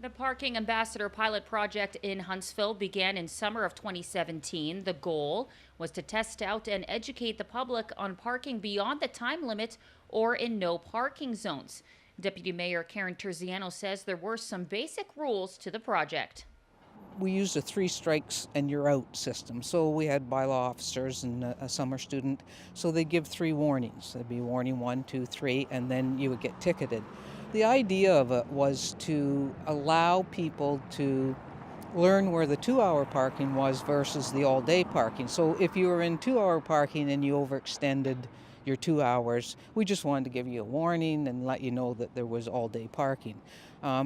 The Parking Ambassador pilot project in Huntsville began in summer of 2017. The goal was to test out and educate the public on parking beyond the time limit or in no parking zones. Deputy Mayor Karen Terziano says there were some basic rules to the project. We used a 3 strikes and you're out system. So we had bylaw officers and a summer student. So they give 3 warnings. There'd be warning 1, 2, 3, and then you would get ticketed. The idea of it was to allow people to learn where the 2-hour parking was versus the all-day parking. So if you were in 2-hour parking and you overextended your 2 hours, we just wanted to give you a warning and let you know that there was all-day parking.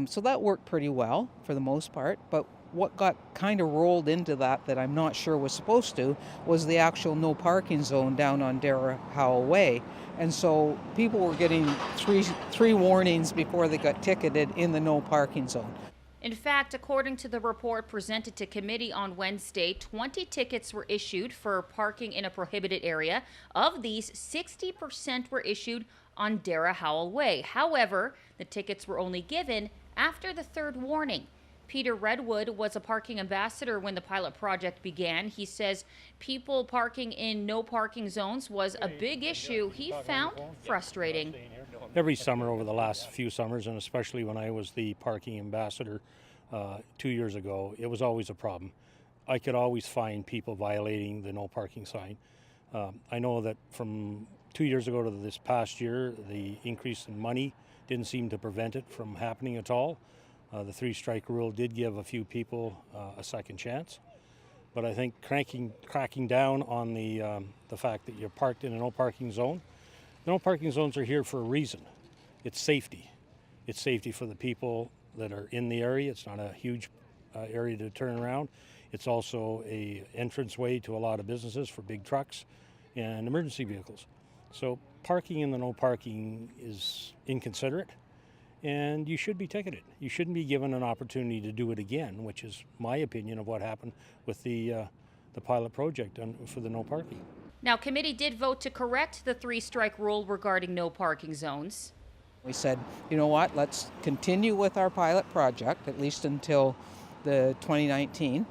So that worked pretty well for the most part, but what got kind of rolled into that I'm not sure was supposed to was the actual no parking zone down on Dara Howell Way. And so people were getting three warnings before they got ticketed in the no parking zone. In fact, according to the report presented to committee on Wednesday, 20 tickets were issued for parking in a prohibited area. Of these, 60% were issued on Dara Howell Way. However, the tickets were only given after the 3rd warning. Peter Redwood was a parking ambassador when the pilot project began. He says people parking in no parking zones was a big issue he found frustrating. Every summer over the last few summers, and especially when I was the parking ambassador 2 years ago, it was always a problem. I could always find people violating the no parking sign. I know that from 2 years ago to this past year, the increase in money didn't seem to prevent it from happening at all. The 3-strike rule did give a few people a second chance, but I think cracking down on the fact that you're parked in a no parking zone. The no parking zones are here for a reason. It's safety. It's safety for the people that are in the area. It's not a huge area to turn around. It's also a entranceway to a lot of businesses for big trucks and emergency vehicles. So parking in the no parking is inconsiderate, and you should be ticketed. You shouldn't be given an opportunity to do it again, which is my opinion of what happened with the pilot project for the no parking. Now, committee did vote to correct the 3-strike rule regarding no parking zones. We said, you know what, let's continue with our pilot project, at least until the 2019,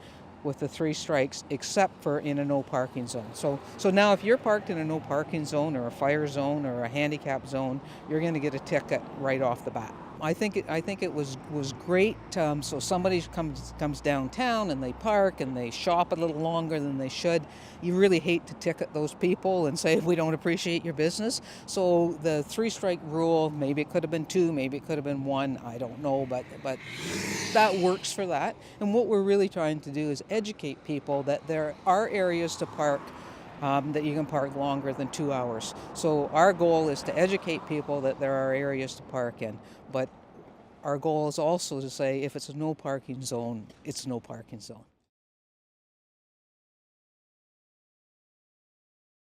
with the 3 strikes, except for in a no parking zone. So now if you're parked in a no parking zone or a fire zone or a handicap zone, you're going to get a ticket right off the bat. I think it was great. So somebody comes downtown and they park and they shop a little longer than they should. You really hate to ticket those people and say we don't appreciate your business. So the 3-strike rule, maybe it could have been 2, maybe it could have been 1. I don't know, but that works for that. And what we're really trying to do is educate people that there are areas to park that you can park longer than 2 hours. So our goal is to educate people that there are areas to park in, but our goal is also to say if it's a no parking zone, it's a no parking zone.